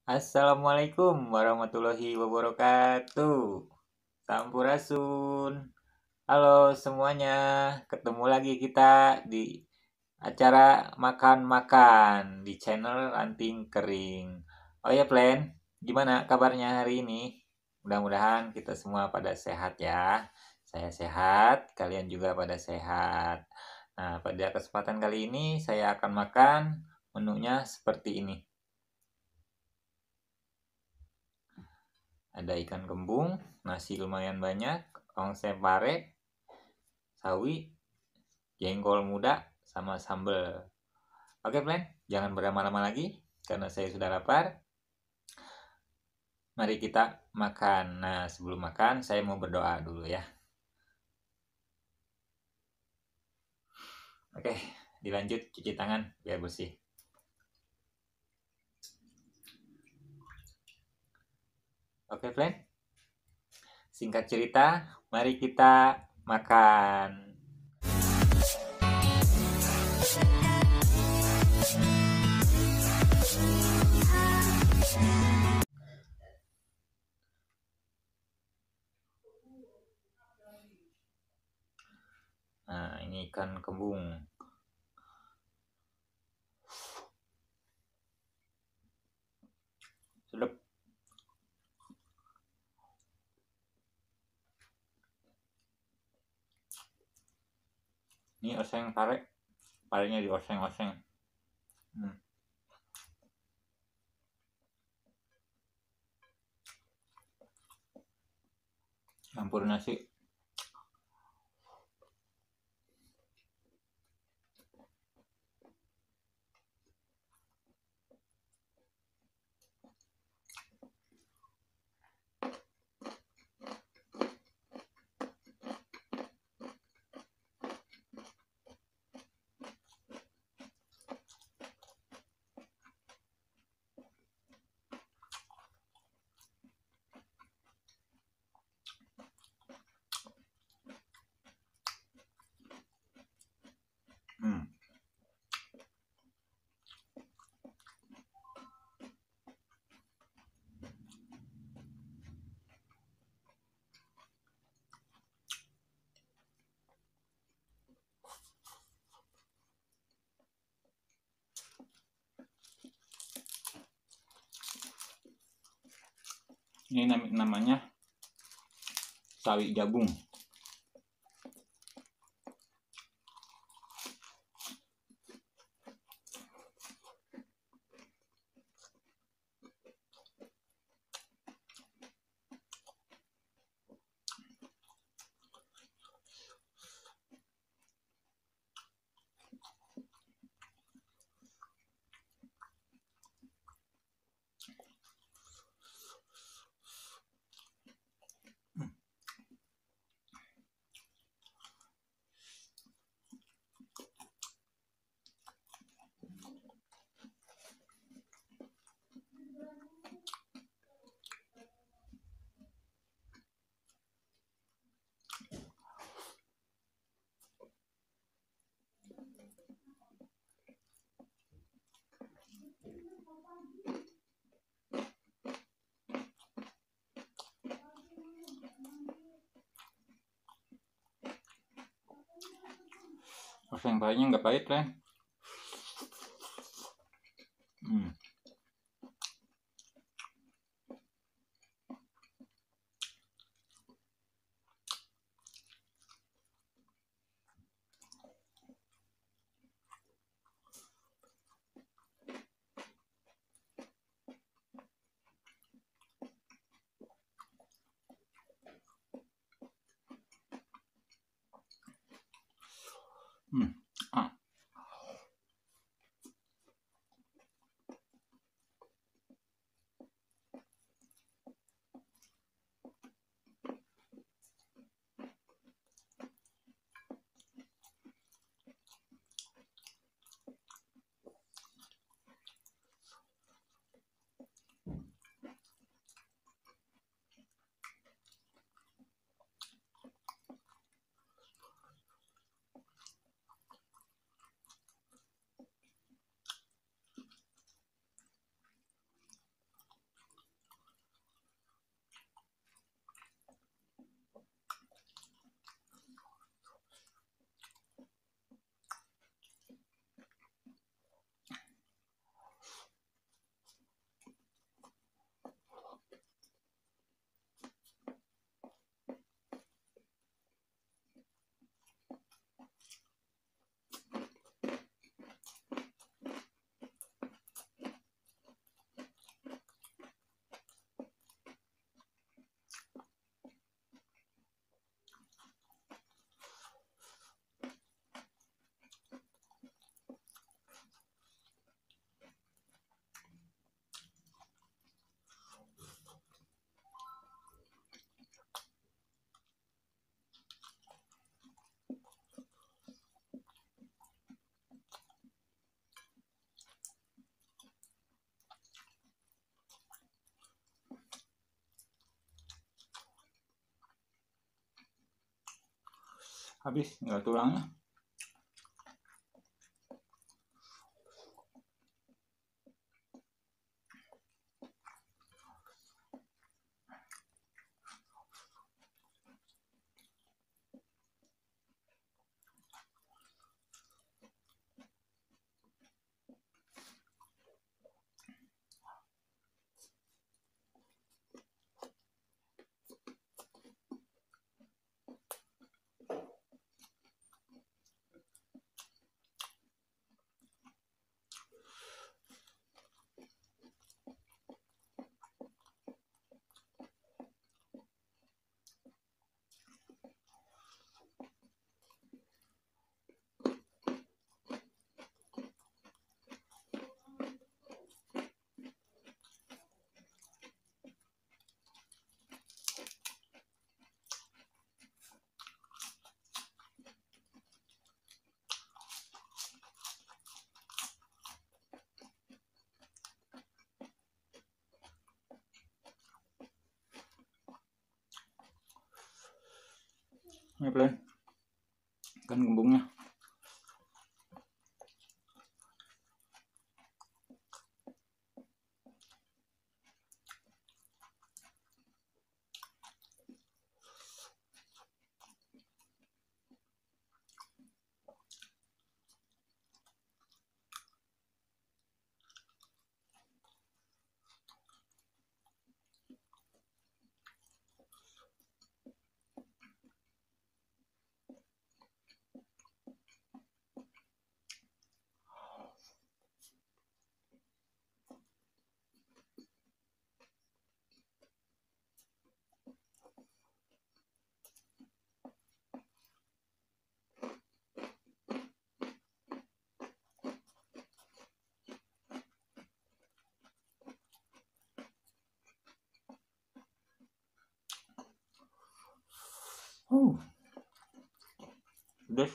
Assalamualaikum warahmatullahi wabarakatuh. Sampurasun. Halo semuanya, ketemu lagi kita di acara makan-makan di channel Ranting Kering. Oh ya, Plan, gimana kabarnya hari ini? Mudah-mudahan kita semua pada sehat ya. Saya sehat, kalian juga pada sehat. Nah, pada kesempatan kali ini saya akan makan menunya seperti ini. Ada ikan kembung, nasi lumayan banyak, ongseng pare, sawi, jengkol muda, sama sambal. Oke, Plan, jangan berlama-lama lagi karena saya sudah lapar. Mari kita makan. Nah, sebelum makan saya mau berdoa dulu ya. Oke, dilanjut cuci tangan biar bersih. Oke, Plan. Singkat cerita, mari kita makan. Nah, ini ikan kembung. Sedap. Ini oseng pare. Parenya dioseng-oseng. Campur nasi. Hmm. Ini namanya sawi jagung. Oseng parenya nggak pahit, Ren. Hmm. Hmm. Ah. Habis tinggal tulangnya. Ini pelan kan gembungnya. Pedas.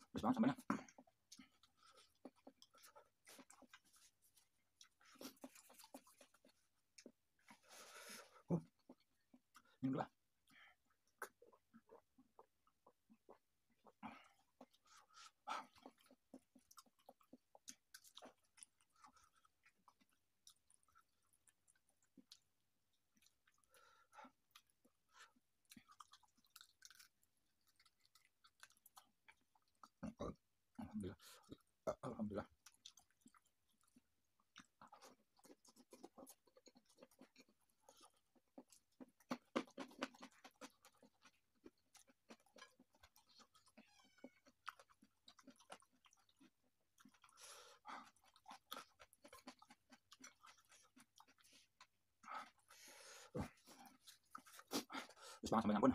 Pedas banget sambalnya. Ini dulu lah. Alhamdulillah. Alhamdulillah. Pedas banget sambalnya, ampun.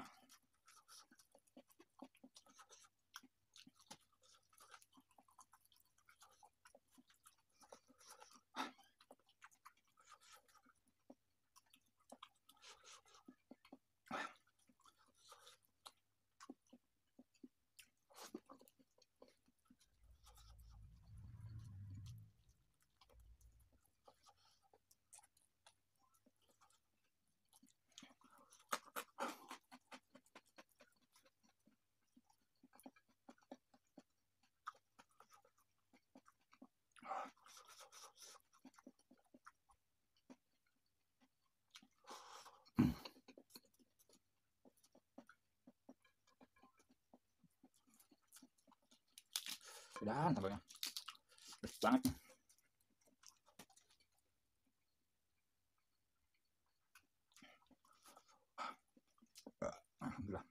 Pedas sambalnya. Pedas banget. Alhamdulillah.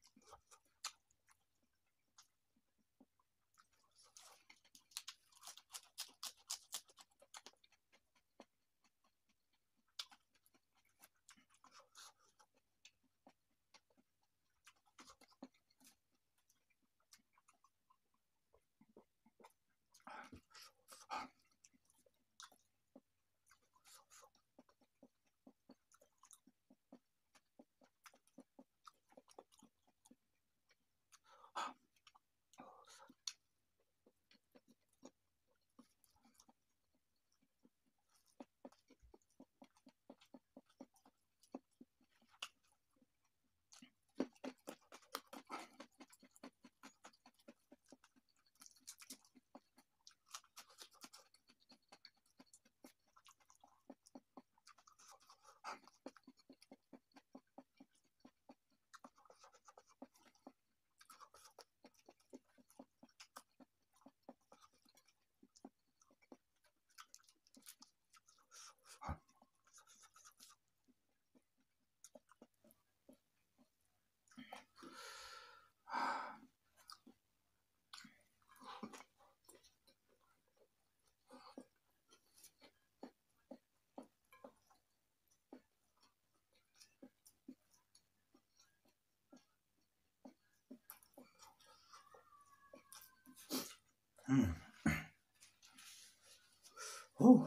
Oh.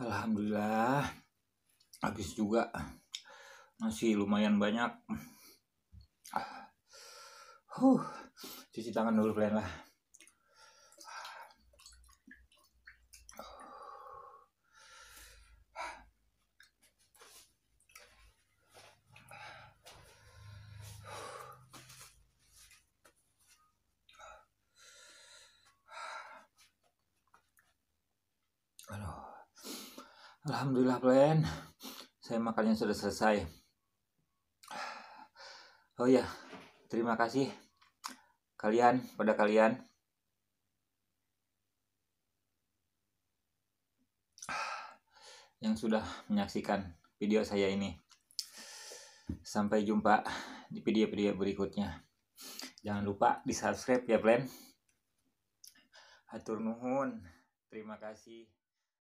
Alhamdulillah, habis juga, masih lumayan banyak. Cuci tangan dulu pelan lah. Alhamdulillah plan, saya makannya sudah selesai. Oh ya, terima kasih pada kalian yang sudah menyaksikan video saya ini. Sampai jumpa di video-video berikutnya. Jangan lupa di subscribe ya plan. Hatur nuhun, terima kasih.